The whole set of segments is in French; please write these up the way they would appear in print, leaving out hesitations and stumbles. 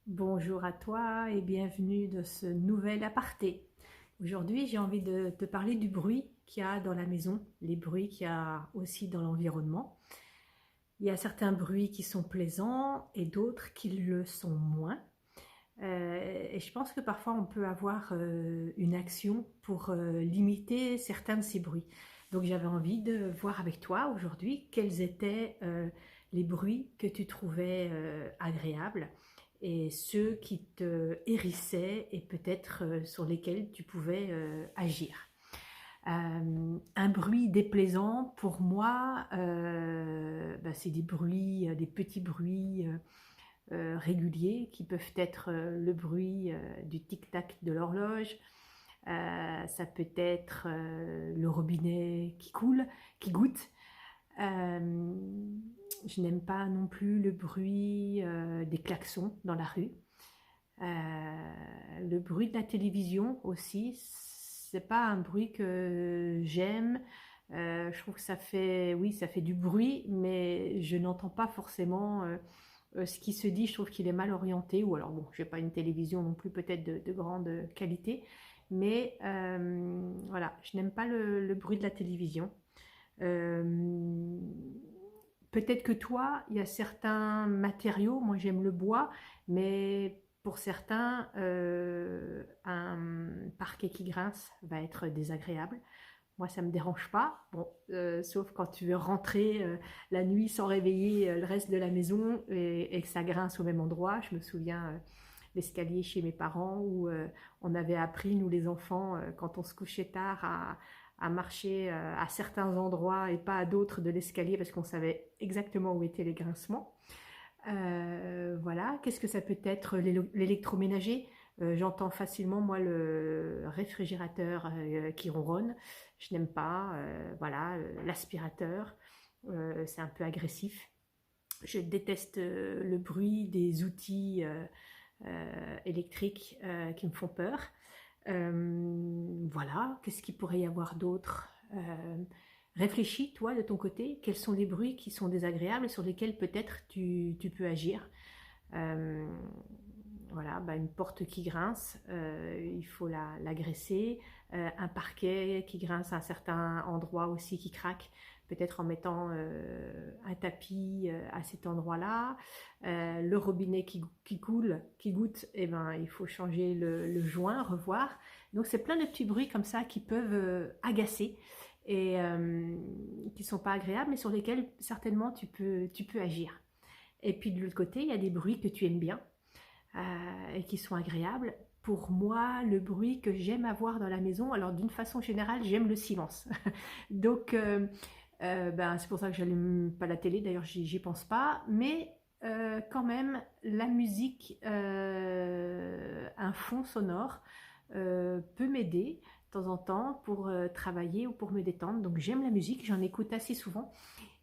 Bonjour à toi et bienvenue dans ce nouvel aparté. Aujourd'hui, j'ai envie de te parler du bruit qu'il y a dans la maison, les bruits qu'il y a aussi dans l'environnement. Il y a certains bruits qui sont plaisants et d'autres qui le sont moins. Et je pense que parfois on peut avoir une action pour limiter certains de ces bruits. Donc j'avais envie de voir avec toi aujourd'hui quels étaient les bruits que tu trouvais agréables et ceux qui te hérissaient et peut-être sur lesquels tu pouvais agir. Un bruit déplaisant pour moi, c'est des bruits, des petits bruits réguliers qui peuvent être le bruit du tic-tac de l'horloge, ça peut être le robinet qui coule, qui goutte. Euh, je n'aime pas non plus le bruit des klaxons dans la rue. Le bruit de la télévision aussi, c'est pas un bruit que j'aime. Je trouve que ça fait, oui, ça fait du bruit, mais je n'entends pas forcément ce qui se dit. Je trouve qu'il est mal orienté, ou alors bon, j'ai pas une télévision non plus peut-être de grande qualité, mais voilà, je n'aime pas le bruit de la télévision. Euh, Peut-être que toi, il y a certains matériaux, moi j'aime le bois, mais pour certains, un parquet qui grince va être désagréable. Moi, ça ne me dérange pas, bon, sauf quand tu veux rentrer la nuit sans réveiller le reste de la maison et que ça grince au même endroit. Je me souviens l'escalier chez mes parents où on avait appris, nous les enfants, quand on se couchait tard, à marcher à certains endroits et pas à d'autres de l'escalier parce qu'on savait exactement où étaient les grincements. Voilà, qu'est-ce que ça peut être l'électroménager? J'entends facilement moi le réfrigérateur qui ronronne. Je n'aime pas. Voilà, l'aspirateur, c'est un peu agressif. Je déteste le bruit des outils électriques qui me font peur. Voilà, qu'est-ce qu'il pourrait y avoir d'autre? Réfléchis, toi, de ton côté, quels sont les bruits qui sont désagréables et sur lesquels peut-être tu peux agir. Euh, voilà, une porte qui grince, il faut l'agresser. Un parquet qui grince à un certain endroit aussi qui craque, peut-être en mettant un tapis à cet endroit-là. Le robinet qui coule, qui goutte, eh ben, il faut changer le joint, revoir. Donc c'est plein de petits bruits comme ça qui peuvent agacer et qui ne sont pas agréables, mais sur lesquels certainement tu peux agir. Et puis de l'autre côté, il y a des bruits que tu aimes bien et qui sont agréables. Pour moi, le bruit que j'aime avoir dans la maison, alors d'une façon générale, j'aime le silence. Donc, c'est pour ça que j'allume pas la télé, d'ailleurs, j'y pense pas. Mais quand même, la musique, un fond sonore, peut m'aider de temps en temps pour travailler ou pour me détendre. Donc, j'aime la musique, j'en écoute assez souvent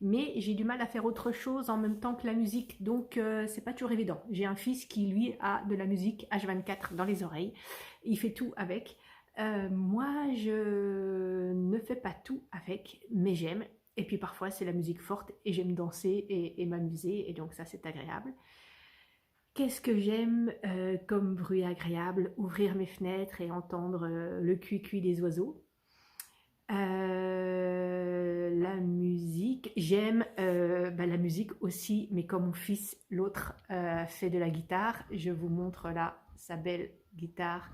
mais j'ai du mal à faire autre chose en même temps que la musique, donc c'est pas toujours évident. J'ai un fils qui lui a de la musique H24 dans les oreilles, il fait tout avec. Moi, je ne fais pas tout avec, mais j'aime. Et puis parfois c'est la musique forte et j'aime danser et m'amuser, et donc ça c'est agréable. Qu'est-ce que j'aime comme bruit agréable? Ouvrir mes fenêtres et entendre le cuicui des oiseaux. La musique, j'aime la musique aussi, mais comme mon fils, l'autre, fait de la guitare, je vous montre là sa belle guitare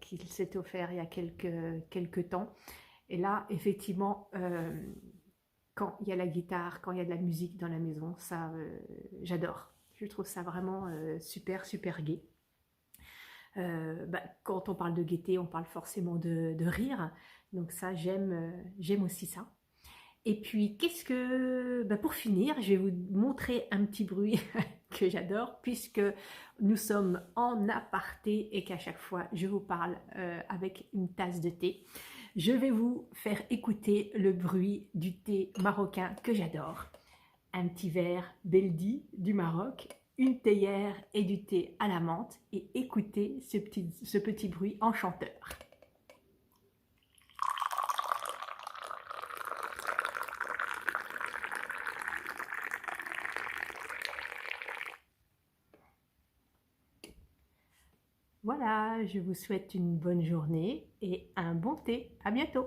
qu'il s'est offert il y a quelques temps. Et là, effectivement, quand il y a la guitare, quand il y a de la musique dans la maison, ça, j'adore. Je trouve ça vraiment super, super gai. Quand on parle de gaieté, on parle forcément de rire. Donc ça, j'aime aussi ça. Et puis, pour finir, je vais vous montrer un petit bruit que j'adore, puisque nous sommes en aparté et qu'à chaque fois, je vous parle avec une tasse de thé. Je vais vous faire écouter le bruit du thé marocain que j'adore. Un petit verre Beldi du Maroc, une théière et du thé à la menthe, et écoutez ce petit bruit enchanteur. Voilà, je vous souhaite une bonne journée et un bon thé. À bientôt!